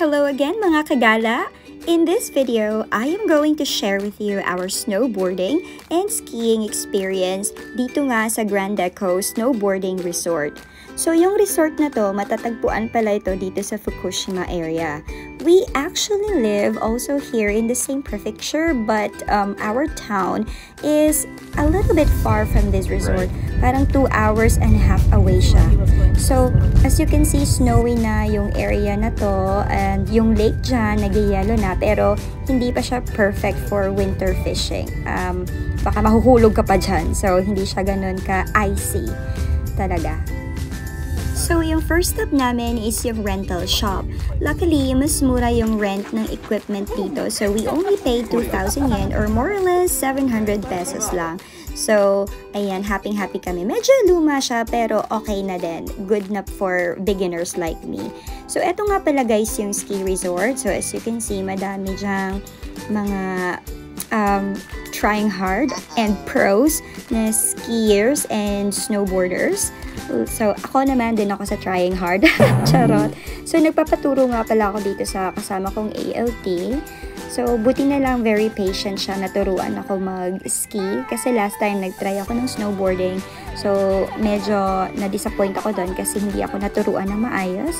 Hello again mga kagala! In this video, I am going to share with you our snowboarding and skiing experience dito nga sa Grand Deco Snowboarding Resort. So yung resort na to, matatagpuan pala ito dito sa Fukushima area. We actually live also here in the same prefecture, but our town is a little bit far from this resort. Parang 2.5 hours away siya. So, as you can see, snowy na yung area na to and yung lake dyan, nag-yellow na, pero hindi pa siya perfect for winter fishing. Baka mahuhulog ka pa dyan. So, hindi siya ganun ka-icy talaga. So, yung first stop namin is yung rental shop. Luckily, mas mura yung rent ng equipment dito. So, we only paid 2,000 yen or more or less 700 pesos lang. So, ayan, happy kami. Medyo luma siya, pero okay na din. Good na for beginners like me. So, eto nga pala guys yung ski resort. So, as you can see, madami dyang mga trying hard and pros na skiers and snowboarders. So, ako naman din ako sa trying hard. Charot. So, nagpapaturo nga pala ako dito sa kasama kong ALT. So, buti na lang very patient siya. Naturuan ako mag-ski. Kasi last time, nag-try ako ng snowboarding. So, medyo na-disappoint ako doon kasi hindi ako naturuan ng maayos.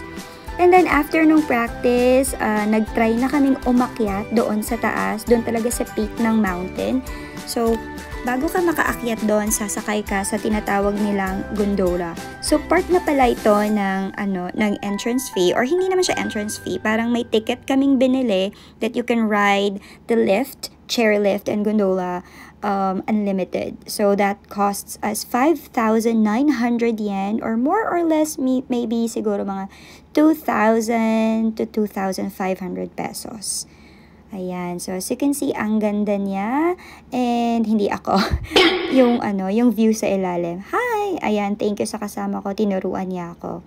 And then, after nung practice, nag-try na kaming umakyat doon sa taas. Doon talaga sa peak ng mountain. So, bago ka makaakyat doon, sasakay ka sa tinatawag nilang gondola. So, part na pala ito ng entrance fee, or hindi naman siya entrance fee. Parang may ticket kaming binili that you can ride the lift, chair lift, and gondola unlimited. So, that costs us 5,900 yen, or more or less, maybe siguro mga 2,000 to 2,500 pesos. Ayan. So, as you can see, ang ganda niya. And hindi ako. yung view sa ilalim. Hi! Ayan, thank you sa kasama ko. Tinuruan niya ako.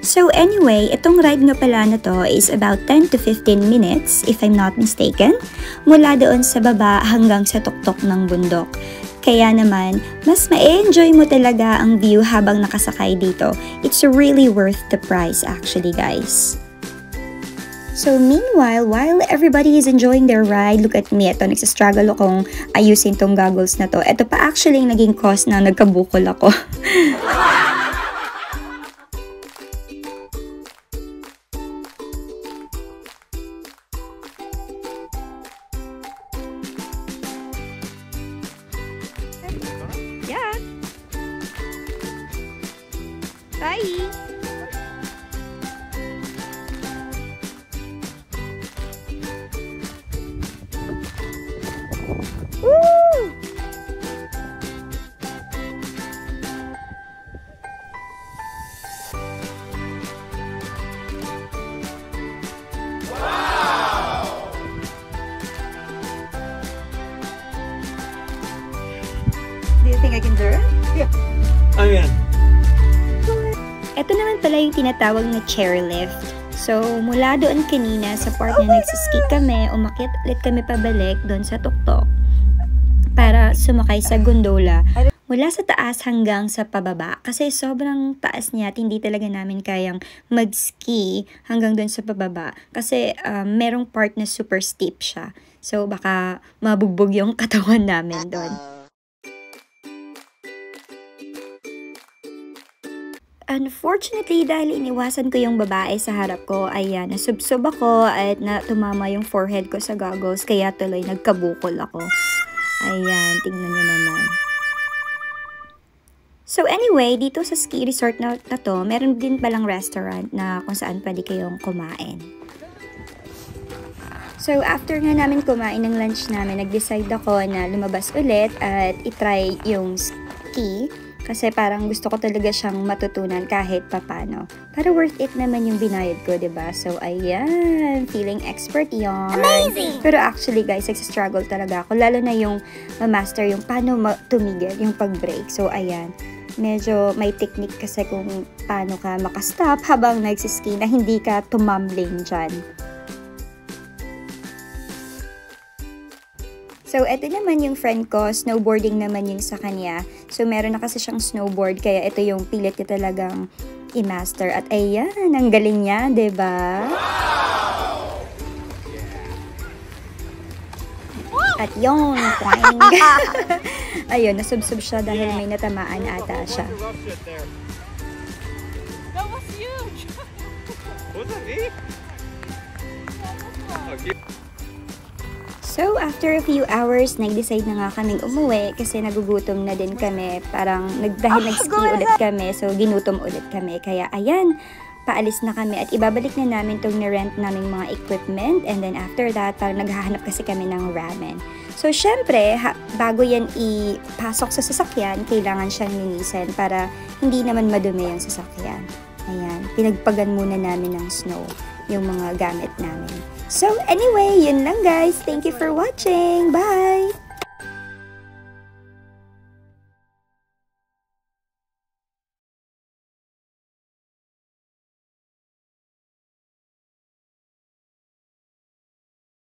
So anyway, itong ride nga pala na to is about 10 to 15 minutes, if I'm not mistaken, mula doon sa baba hanggang sa tuktok ng bundok. Kaya naman, mas ma-enjoy mo talaga ang view habang nakasakay dito. It's really worth the price actually, guys. So meanwhile, while everybody is enjoying their ride, look at me, ito, nagsastruggle akong ayusin tong goggles na to. Ito pa actually yung naging cause na nagkabukol ako. Yeah. Bye. Woo! Wow! Do you think I can do it? Yeah. Ayan. Ito naman pala yung tinatawag na chairlift. So, mula doon kanina sa part na nagsiski kami, umakyat ulit kami pabalik doon sa tuktok para sumakay sa gondola. Mula sa taas hanggang sa pababa. Kasi sobrang taas niya at hindi talaga namin kayang mag-ski hanggang doon sa pababa. Kasi merong part na super steep siya. So, baka mabugbog yung katawan namin doon. Unfortunately, dahil iniwasan ko yung babae sa harap ko, ayan, nasubsob ako at tumama yung forehead ko sa goggles, kaya tuloy nagkabukol ako. Ayan, tignan nyo naman. So anyway, dito sa ski resort na to, meron din palang restaurant na kung saan pwede kayong kumain. So after nga namin kumain ng lunch namin, nag-decide ako na lumabas ulit at itry yung ski. Kasi parang gusto ko talaga siyang matutunan kahit papano. Pero worth it naman yung binayad ko, diba? So, ayan. Feeling expert yon. Amazing! Pero actually, guys, nagsistruggle talaga ako. Lalo na yung ma-master yung paano tumigil, yung pag-break. So, ayan. medyo may technique kasi kung paano ka makastop habang nagsiski na hindi ka tumambling dyan. So, eto naman yung friend ko, snowboarding naman yung sa kanya. So, meron na kasi siyang snowboard, kaya ito yung pilit niya talagang i-master. At ayan, ang galing niya, diba? At yun, twang. Ayun, nasubsub siya dahil may natamaan ata siya. That was huge! Was that me? Okay. So, after a few hours, nag-decide na nga kaming umuwi kasi nagugutom na din kami. Parang dahil nag-ski ulit kami, so ginutom ulit kami. Kaya ayan, paalis na kami at ibabalik na namin itong na-rent naming mga equipment. And then after that, parang naghahanap kasi kami ng ramen. So, syempre, bago yan ipasok sa sasakyan, kailangan siyang linisin para hindi naman madumi yung sasakyan. Ayan, pinagpagan muna namin ng snow yung mga gamit namin. So, anyway, yun lang guys. Thank you for watching. Bye!